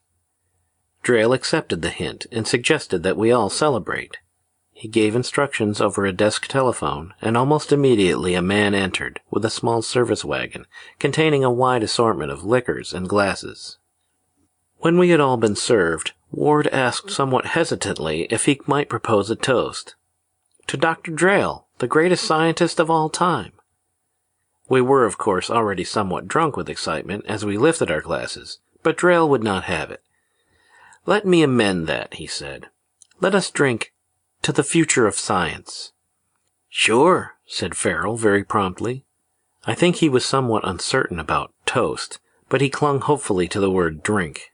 Drayle accepted the hint and suggested that we all celebrate. He gave instructions over a desk telephone, and almost immediately a man entered with a small service wagon containing a wide assortment of liquors and glasses. When we had all been served, Ward asked somewhat hesitantly if he might propose a toast. "To Dr. Drayle, the greatest scientist of all time." We were, of course, already somewhat drunk with excitement as we lifted our glasses, but Drayle would not have it. "Let me amend that," he said. "Let us drink to the future of science." "Sure," said Farrell very promptly. I think he was somewhat uncertain about toast, but he clung hopefully to the word drink.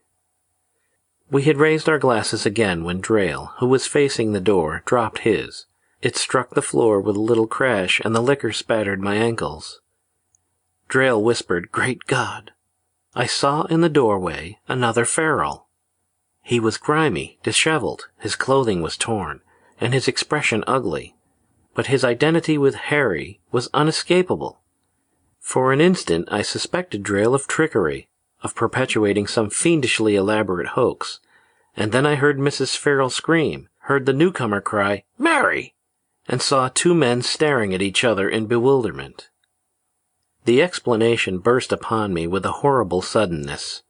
We had raised our glasses again when Drayle, who was facing the door, dropped his. It struck the floor with a little crash, and the liquor spattered my ankles. Drayle whispered, "Great God!" I saw in the doorway another feral. He was grimy, disheveled, his clothing was torn, and his expression ugly. But his identity with Harry was unescapable. For an instant I suspected Drayle of trickery, of perpetuating some fiendishly elaborate hoax, and then I heard Mrs. Farrell scream, heard the newcomer cry, "Mary!" and saw two men staring at each other in bewilderment. The explanation burst upon me with a horrible suddenness.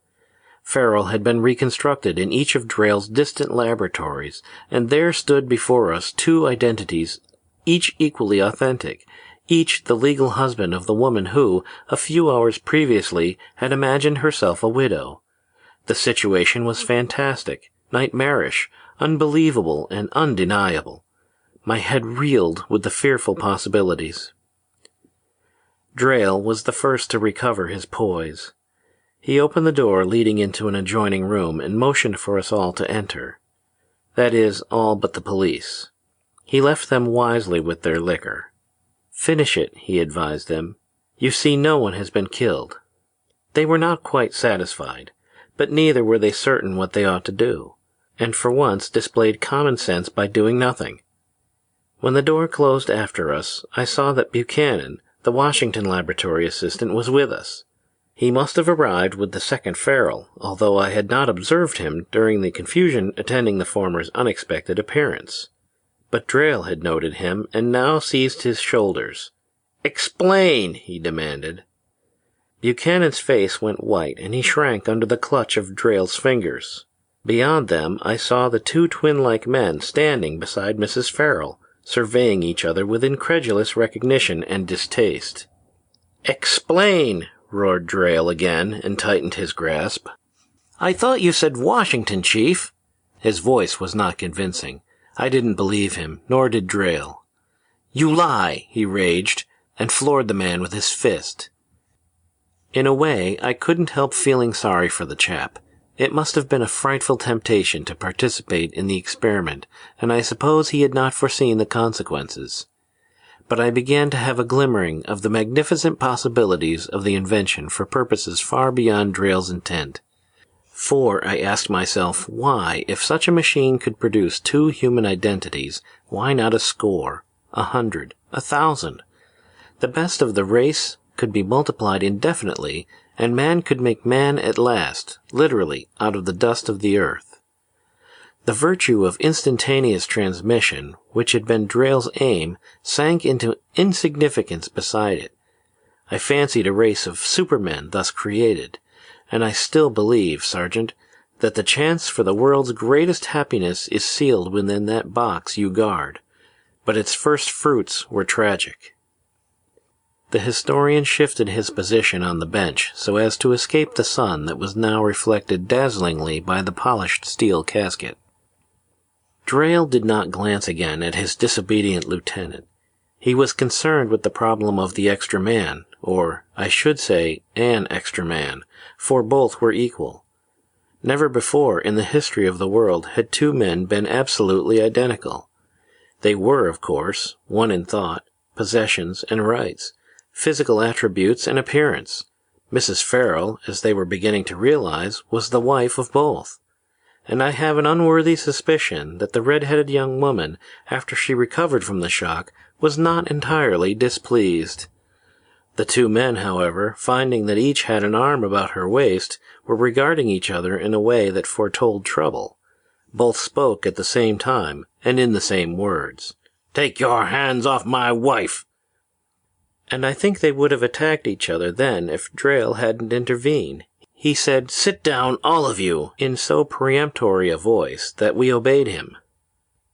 Farrell had been reconstructed in each of Drayle's distant laboratories, and there stood before us two identities, each equally authentic, each the legal husband of the woman who, a few hours previously, had imagined herself a widow. The situation was fantastic, nightmarish, unbelievable, and undeniable. My head reeled with the fearful possibilities. Drayle was the first to recover his poise. He opened the door leading into an adjoining room and motioned for us all to enter. That is, all but the police. He left them wisely with their liquor. "Finish it," he advised them. "You see, no one has been killed." They were not quite satisfied, but neither were they certain what they ought to do, and for once displayed common sense by doing nothing. When the door closed after us, I saw that Buchanan, the Washington laboratory assistant, was with us. He must have arrived with the second Farrell, although I had not observed him during the confusion attending the former's unexpected appearance. But Drayle had noted him and now seized his shoulders. "Explain!" he demanded. Buchanan's face went white and he shrank under the clutch of Drayle's fingers. Beyond them I saw the two twin-like men standing beside Mrs. Farrell, surveying each other with incredulous recognition and distaste. "Explain!" roared Drayle again, and tightened his grasp. "I thought you said Washington, Chief." His voice was not convincing. I didn't believe him, nor did Drayle. "You lie!" he raged, and floored the man with his fist. In a way, I couldn't help feeling sorry for the chap. It must have been a frightful temptation to participate in the experiment, and I suppose he had not foreseen the consequences. But I began to have a glimmering of the magnificent possibilities of the invention for purposes far beyond Drayle's intent. For, I asked myself, why, if such a machine could produce two human identities, why not a score, 100, 1,000? The best of the race could be multiplied indefinitely, and man could make man at last, literally, out of the dust of the earth. The virtue of instantaneous transmission, which had been Drayle's aim, sank into insignificance beside it. I fancied a race of supermen thus created, and I still believe, Sergeant, that the chance for the world's greatest happiness is sealed within that box you guard. But its first fruits were tragic. The historian shifted his position on the bench so as to escape the sun that was now reflected dazzlingly by the polished steel casket. Drayle did not glance again at his disobedient lieutenant. He was concerned with the problem of the extra man, or, I should say, an extra man, for both were equal. Never before in the history of the world had two men been absolutely identical. They were, of course, one in thought, possessions, and rights, physical attributes and appearance. Mrs. Farrell, as they were beginning to realize, was the wife of both. And I have an unworthy suspicion that the red-headed young woman, after she recovered from the shock, was not entirely displeased. The two men, however, finding that each had an arm about her waist, were regarding each other in a way that foretold trouble. Both spoke at the same time, and in the same words. "Take your hands off my wife!" And I think they would have attacked each other then if Drayle hadn't intervened. He said, "Sit down, all of you," in so peremptory a voice that we obeyed him.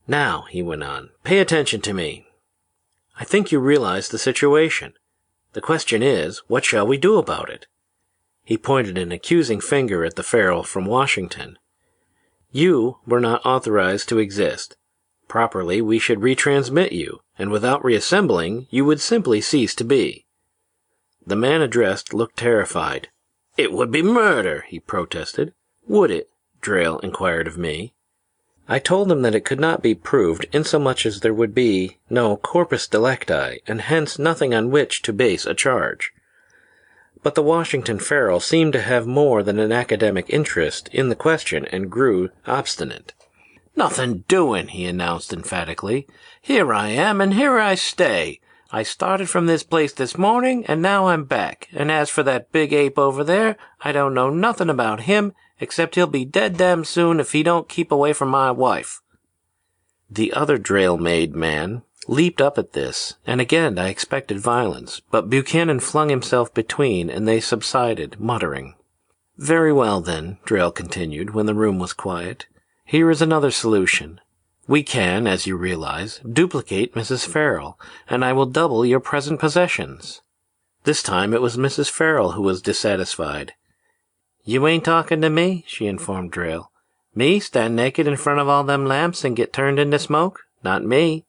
"Now," he went on, "pay attention to me. I think you realize the situation. The question is, what shall we do about it?" He pointed an accusing finger at the Farrell from Washington. "You were not authorized to exist. Properly, we should retransmit you, and without reassembling, you would simply cease to be." The man addressed looked terrified. "It would be murder," he protested. "Would it?" Drayle inquired of me. I told him that it could not be proved insomuch as there would be no corpus delicti, and hence nothing on which to base a charge. But the Washington Farrell seemed to have more than an academic interest in the question and grew obstinate. "Nothing doing," he announced emphatically. "Here I am, and here I stay. I started from this place this morning, and now I'm back. And as for that big ape over there, I don't know nothing about him, except he'll be dead damn soon if he don't keep away from my wife." The other drail-made man leaped up at this, and again I expected violence, but Buchanan flung himself between, and they subsided, muttering. "Very well, then," Drayle continued when the room was quiet. "Here is another solution. We can, as you realize, duplicate Mrs. Farrell, and I will double your present possessions." This time it was Mrs. Farrell who was dissatisfied. "You ain't talking to me," she informed Drayle. "Me stand naked in front of all them lamps and get turned into smoke? Not me."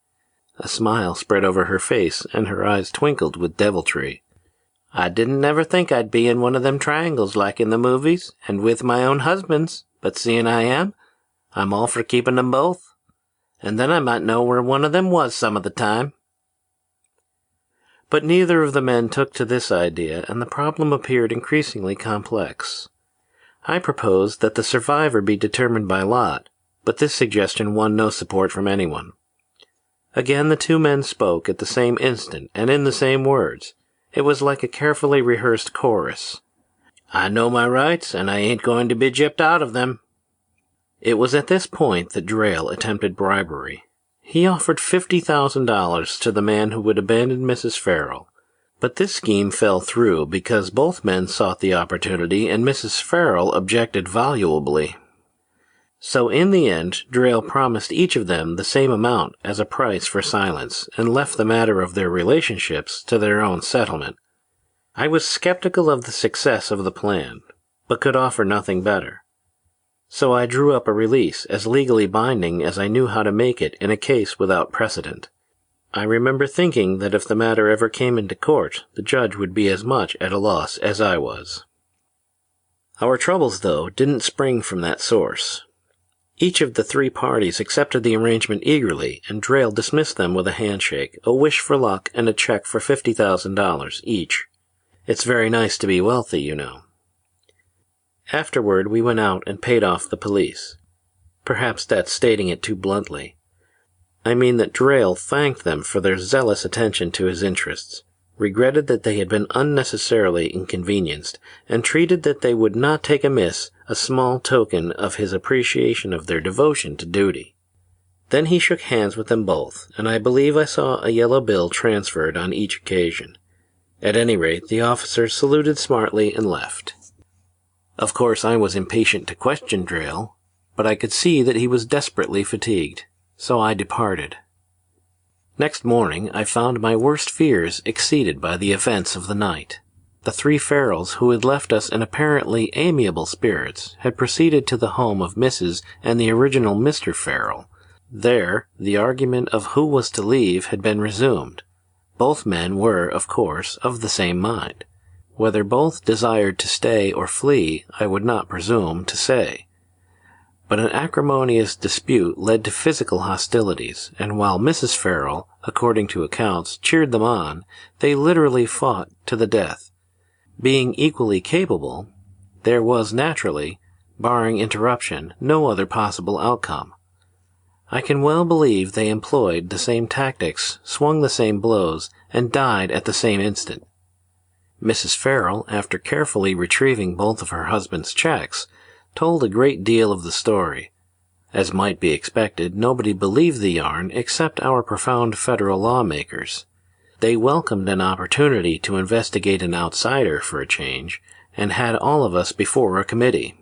A smile spread over her face, and her eyes twinkled with deviltry. "I didn't never think I'd be in one of them triangles like in the movies, and with my own husbands, but seeing I am, I'm all for keeping them both. And then I might know where one of them was some of the time." But neither of the men took to this idea, and the problem appeared increasingly complex. I proposed that the survivor be determined by lot, but this suggestion won no support from anyone. Again the two men spoke at the same instant and in the same words. It was like a carefully rehearsed chorus. "I know my rights, and I ain't going to be gypped out of them." It was at this point that Drayle attempted bribery. He offered $50,000 to the man who would abandon Mrs. Farrell. But this scheme fell through because both men sought the opportunity and Mrs. Farrell objected volubly. So in the end, Drayle promised each of them the same amount as a price for silence and left the matter of their relationships to their own settlement. I was skeptical of the success of the plan, but could offer nothing better. So I drew up a release as legally binding as I knew how to make it in a case without precedent. I remember thinking that if the matter ever came into court, the judge would be as much at a loss as I was. Our troubles, though, didn't spring from that source. Each of the three parties accepted the arrangement eagerly, and Drayle dismissed them with a handshake, a wish for luck, and a check for $50,000 each. It's very nice to be wealthy, you know. Afterward, we went out and paid off the police. Perhaps that's stating it too bluntly. I mean that Drayle thanked them for their zealous attention to his interests, regretted that they had been unnecessarily inconvenienced, and treated that they would not take amiss a small token of his appreciation of their devotion to duty. Then he shook hands with them both, and I believe I saw a yellow bill transferred on each occasion. At any rate, the officers saluted smartly and left. Of course, I was impatient to question Drayle, but I could see that he was desperately fatigued, so I departed. Next morning, I found my worst fears exceeded by the events of the night. The three Farrells, who had left us in apparently amiable spirits, had proceeded to the home of Mrs. and the original Mr. Farrell. There, the argument of who was to leave had been resumed. Both men were, of course, of the same mind. Whether both desired to stay or flee, I would not presume to say. But an acrimonious dispute led to physical hostilities, and while Mrs. Farrell, according to accounts, cheered them on, they literally fought to the death. Being equally capable, there was naturally, barring interruption, no other possible outcome. I can well believe they employed the same tactics, swung the same blows, and died at the same instant. Mrs. Farrell, after carefully retrieving both of her husband's checks, told a great deal of the story. As might be expected, nobody believed the yarn except our profound federal lawmakers. They welcomed an opportunity to investigate an outsider for a change, and had all of us before a committee.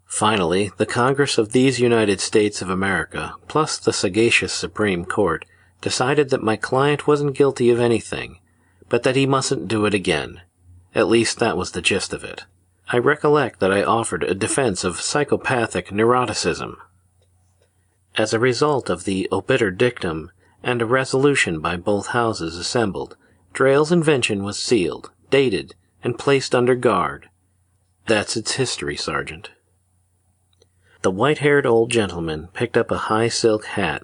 Finally, the Congress of these United States of America, plus the sagacious Supreme Court, decided that my client wasn't guilty of anything, but that he mustn't do it again. At least that was the gist of it. I recollect that I offered a defense of psychopathic neuroticism. As a result of the obiter dictum and a resolution by both houses assembled, Drayle's invention was sealed, dated, and placed under guard. That's its history, Sergeant. The white-haired old gentleman picked up a high silk hat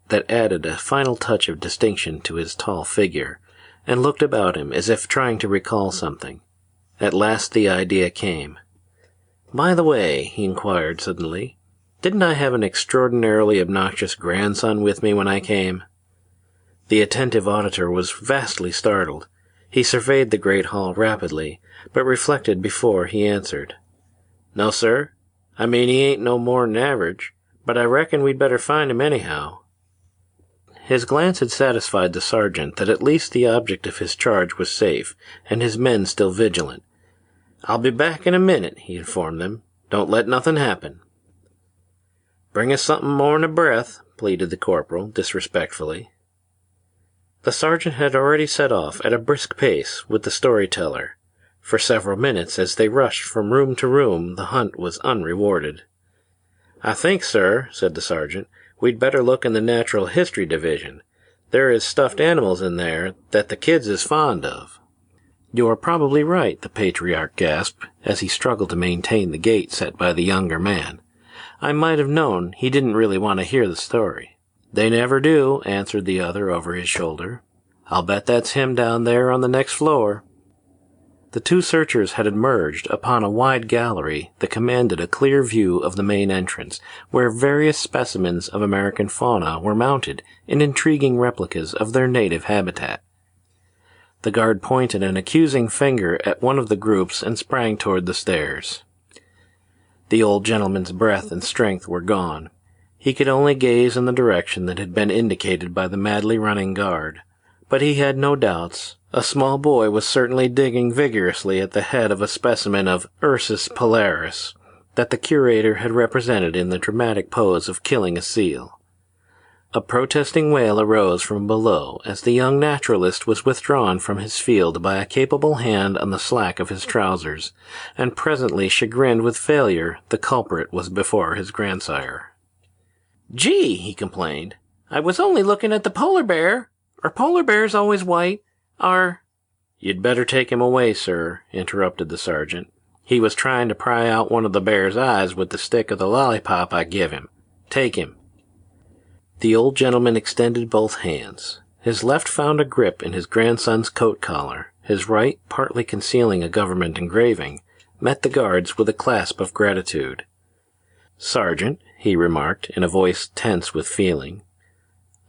that added a final touch of distinction to his tall figure, and looked about him as if trying to recall something. At last the idea came. "By the way," he inquired suddenly, "didn't I have an extraordinarily obnoxious grandson with me when I came?" The attentive auditor was vastly startled. He surveyed the great hall rapidly, but reflected before he answered. "No, sir. I mean, he ain't no more'n average, but I reckon we'd better find him anyhow." His glance had satisfied the sergeant that at least the object of his charge was safe, and his men still vigilant. "I'll be back in a minute," he informed them. "Don't let nothing happen." "Bring us something more'n a breath," pleaded the corporal, disrespectfully. The sergeant had already set off at a brisk pace with the storyteller. For several minutes, as they rushed from room to room, the hunt was unrewarded. "I think, sir," said the sergeant, "we'd better look in the natural history division. There is stuffed animals in there that the kids is fond of." "You are probably right," the patriarch gasped, as he struggled to maintain the gait set by the younger man. "I might have known he didn't really want to hear the story." "They never do," answered the other over his shoulder. "I'll bet that's him down there on the next floor." The two searchers had emerged upon a wide gallery that commanded a clear view of the main entrance, where various specimens of American fauna were mounted in intriguing replicas of their native habitat. The guard pointed an accusing finger at one of the groups and sprang toward the stairs. The old gentleman's breath and strength were gone. He could only gaze in the direction that had been indicated by the madly running guard. But he had no doubts. A small boy was certainly digging vigorously at the head of a specimen of Ursus polaris that the curator had represented in the dramatic pose of killing a seal. A protesting wail arose from below as the young naturalist was withdrawn from his field by a capable hand on the slack of his trousers, and presently, chagrined with failure, the culprit was before his grandsire. "Gee," he complained, "I was only looking at the polar bear. Are polar bears always white? "You'd better take him away, sir," interrupted the sergeant. "He was trying to pry out one of the bear's eyes with the stick of the lollipop I give him. Take him." The old gentleman extended both hands. His left found a grip in his grandson's coat collar. His right, partly concealing a government engraving, met the guard's with a clasp of gratitude. "Sergeant," he remarked in a voice tense with feeling,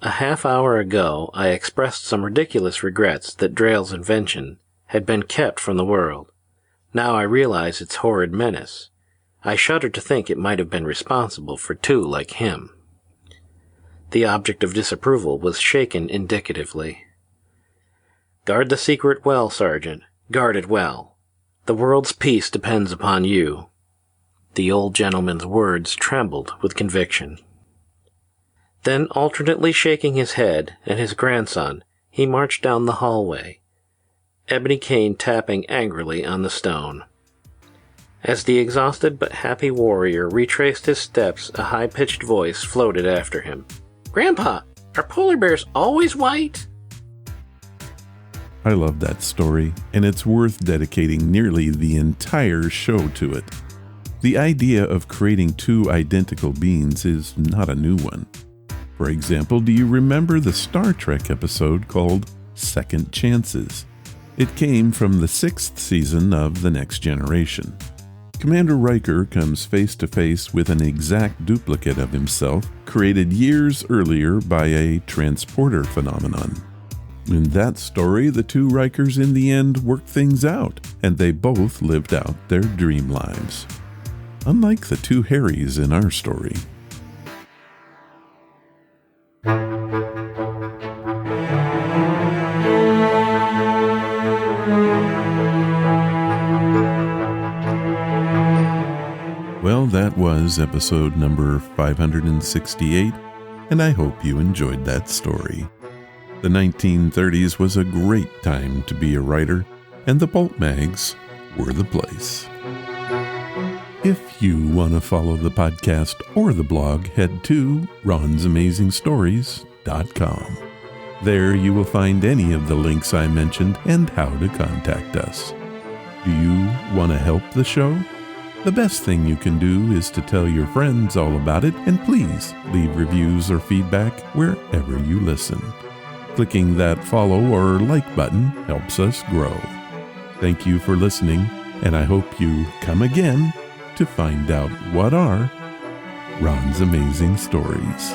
"a half-hour ago I expressed some ridiculous regrets that Drayle's invention had been kept from the world. Now I realize its horrid menace. I shudder to think it might have been responsible for two like him." The object of disapproval was shaken indicatively. "Guard the secret well, Sergeant. Guard it well. The world's peace depends upon you." The old gentleman's words trembled with conviction. Then, alternately shaking his head and his grandson, he marched down the hallway, ebony cane tapping angrily on the stone. As the exhausted but happy warrior retraced his steps, a high-pitched voice floated after him. "Grandpa, are polar bears always white?" I love that story, and it's worth dedicating nearly the entire show to it. The idea of creating two identical beings is not a new one. For example, do you remember the Star Trek episode called Second Chances? It came from the 6th season of The Next Generation. Commander Riker comes face to face with an exact duplicate of himself created years earlier by a transporter phenomenon. In that story, the two Rikers in the end worked things out, and they both lived out their dream lives. Unlike the two Harrys in our story. Well, that was episode number 568, and I hope you enjoyed that story. The 1930s was a great time to be a writer, and the pulp mags were the place. If you want to follow the podcast or the blog, head to ronsamazingstories.com. There you will find any of the links I mentioned and how to contact us. Do you want to help the show? The best thing you can do is to tell your friends all about it, and please leave reviews or feedback wherever you listen. Clicking that follow or like button helps us grow. Thank you for listening, and I hope you come again to find out what are Ron's amazing stories.